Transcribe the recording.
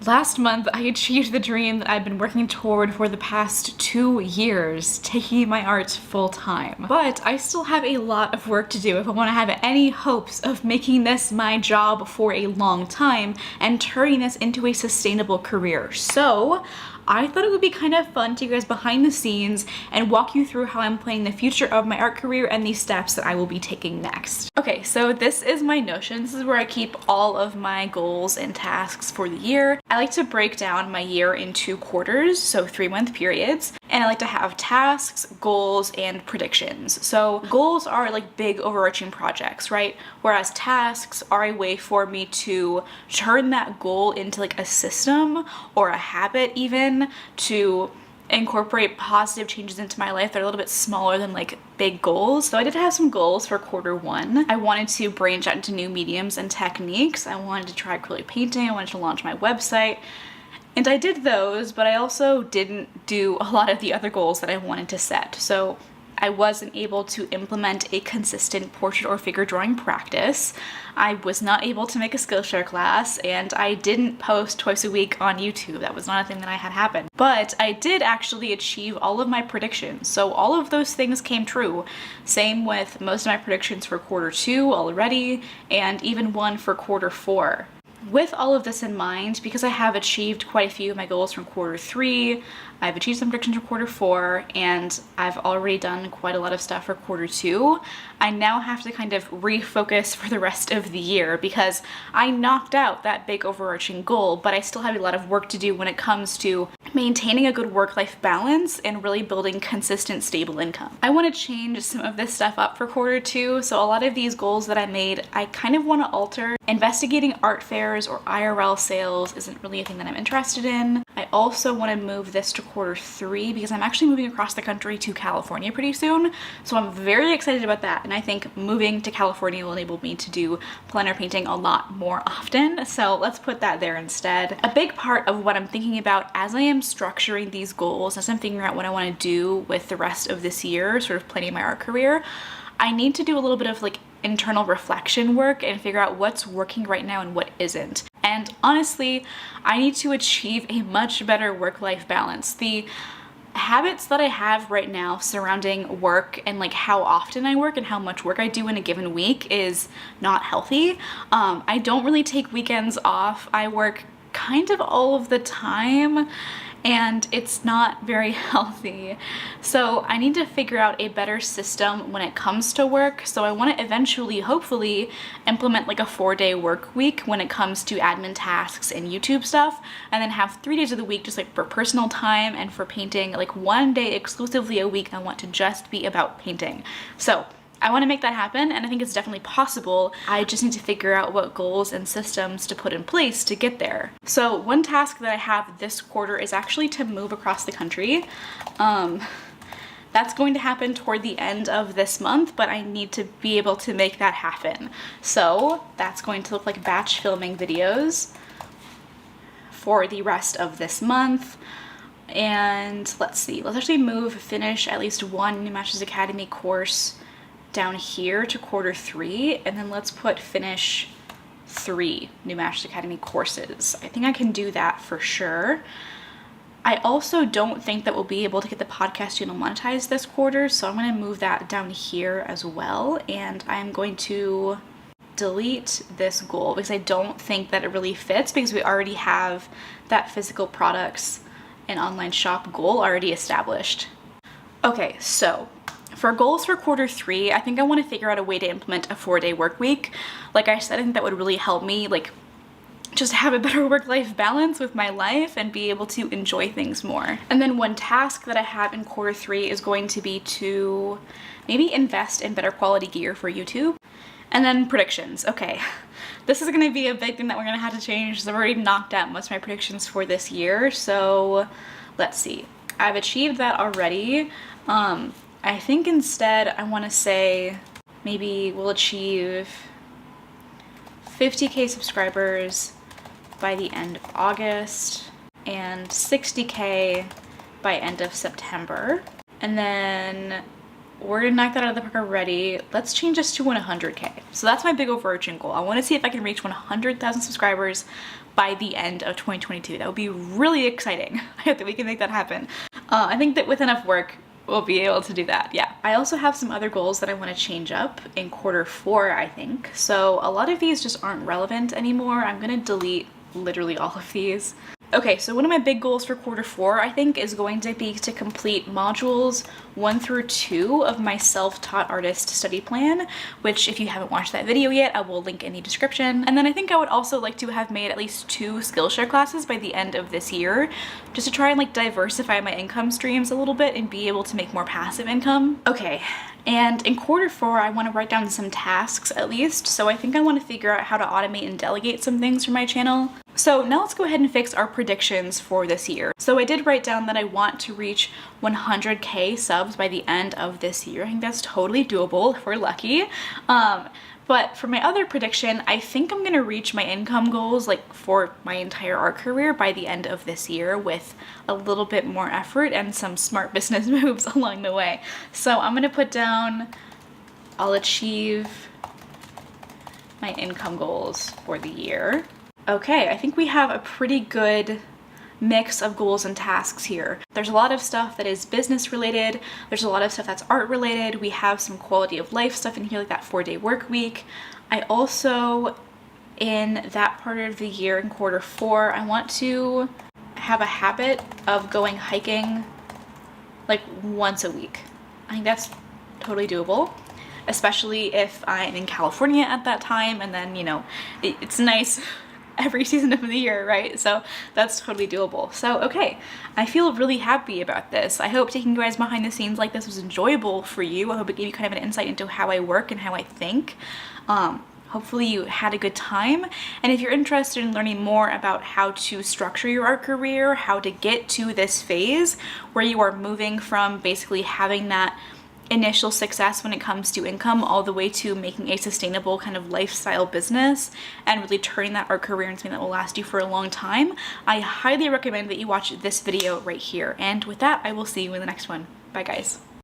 Last month, I achieved the dream that I've been working toward for the past 2 years, taking my art full time. But I still have a lot of work to do if I want to have any hopes of making this my job for a long time and turning this into a sustainable career. So I thought it would be kind of fun to you guys behind the scenes and walk you through how I'm planning the future of my art career and the steps that I will be taking next. Okay, so this is my Notion. This is where I keep all of my goals and tasks for the year. I like to break down my year into quarters, so 3-month periods, and I like to have tasks, goals, and predictions. So goals are like big overarching projects, right? Whereas tasks are a way for me to turn that goal into like a system or a habit even, to incorporate positive changes into my life that are a little bit smaller than like big goals. So I did have some goals for quarter 1. I wanted to branch out into new mediums and techniques. I wanted to try acrylic painting. I wanted to launch my website. And I did those, but I also didn't do a lot of the other goals that I wanted to set. So I wasn't able to implement a consistent portrait or figure drawing practice. I was not able to make a Skillshare class, and I didn't post twice a week on YouTube. That was not a thing that I had happen. But I did actually achieve all of my predictions. So all of those things came true. Same with most of my predictions for quarter 2 already, and even one for quarter 4. With all of this in mind, because I have achieved quite a few of my goals from quarter 3, I've achieved some predictions for quarter 4, and I've already done quite a lot of stuff for quarter 2, I now have to kind of refocus for the rest of the year because I knocked out that big overarching goal, but I still have a lot of work to do when it comes to maintaining a good work-life balance and really building consistent, stable income. I want to change some of this stuff up for quarter 2, so a lot of these goals that I made, I kind of want to alter. Investigating art fairs or IRL sales isn't really a thing that I'm interested in. I also want to move this to quarter 3 because I'm actually moving across the country to California pretty soon, so I'm very excited about that, and I think moving to California will enable me to do plein air painting a lot more often, so let's put that there instead. A big part of what I'm thinking about as I am structuring these goals, as I'm figuring out what I want to do with the rest of this year, sort of planning my art career, I need to do a little bit of like internal reflection work and figure out what's working right now and what isn't. And honestly, I need to achieve a much better work-life balance. The habits that I have right now surrounding work and like how often I work and how much work I do in a given week is not healthy. I don't really take weekends off. I work kind of all of the time, and it's not very healthy. So I need to figure out a better system when it comes to work. So I want to eventually, hopefully, implement like a 4-day work week when it comes to admin tasks and YouTube stuff, and then have 3 days of the week just like for personal time and for painting. Like 1 day exclusively a week I want to just be about painting. So I want to make that happen, and I think it's definitely possible. I just need to figure out what goals and systems to put in place to get there. So one task that I have this quarter is actually to move across the country. That's going to happen toward the end of this month, but I need to be able to make that happen. So that's going to look like batch filming videos for the rest of this month. And let's see, let's actually finish at least one New Masters Academy course down here to quarter 3, and then let's put finish 3 New Masters Academy courses. I think I can do that for sure. I also don't think that we'll be able to get the podcast channel monetized this quarter, so I'm going to move that down here as well, and I'm going to delete this goal because I don't think that it really fits, because we already have that physical products and online shop goal already established. Okay, so for goals for quarter 3, I think I want to figure out a way to implement a 4-day work week. Like I said, I think that would really help me like just have a better work-life balance with my life and be able to enjoy things more. And then one task that I have in quarter 3 is going to be to maybe invest in better quality gear for YouTube. And then predictions. Okay, this is going to be a big thing that we're going to have to change because I've already knocked out most of my predictions for this year. So let's see. I've achieved that already. I think instead I want to say maybe we'll achieve 50K subscribers by the end of August and 60K by end of September. And then we're gonna knock that out of the park already. Let's change this to 100K. So that's my big overarching goal. I want to see if I can reach 100,000 subscribers by the end of 2022. That would be really exciting. I hope that we can make that happen. I think that with enough work, we'll be able to do that. Yeah. I also have some other goals that I want to change up in quarter 4, I think. So a lot of these just aren't relevant anymore. I'm gonna delete literally all of these. Okay, so one of my big goals for quarter 4, I think, is going to be to complete modules 1 through 2 of my self-taught artist study plan, which if you haven't watched that video yet, I will link in the description. And then I think I would also like to have made at least 2 Skillshare classes by the end of this year, just to try and like diversify my income streams a little bit and be able to make more passive income. Okay. And in quarter 4, I want to write down some tasks at least, so I think I want to figure out how to automate and delegate some things for my channel. So now let's go ahead and fix our predictions for this year. So I did write down that I want to reach 100K subs by the end of this year. I think that's totally doable if we're lucky. But for my other prediction, I think I'm gonna reach my income goals like for my entire art career by the end of this year with a little bit more effort and some smart business moves along the way. So I'm gonna put down, I'll achieve my income goals for the year. Okay, I think we have a pretty good mix of goals and tasks here. There's a lot of stuff that is business related. There's a lot of stuff that's art related. We have some quality of life stuff in here, like that 4-day work week. I also, in that part of the year in quarter 4, I want to have a habit of going hiking like once a week. I think that's totally doable, especially if I'm in California at that time, and then, you know, it's nice every season of the year, right? So that's totally doable. So okay, I feel really happy about this. I hope taking you guys behind the scenes like this was enjoyable for you. I hope it gave you kind of an insight into how I work and how I think. Hopefully you had a good time. And if you're interested in learning more about how to structure your art career, how to get to this phase where you are moving from basically having that initial success when it comes to income all the way to making a sustainable kind of lifestyle business and really turning that art career into something that will last you for a long time, I highly recommend that you watch this video right here. And with that, I will see you in the next one. Bye guys.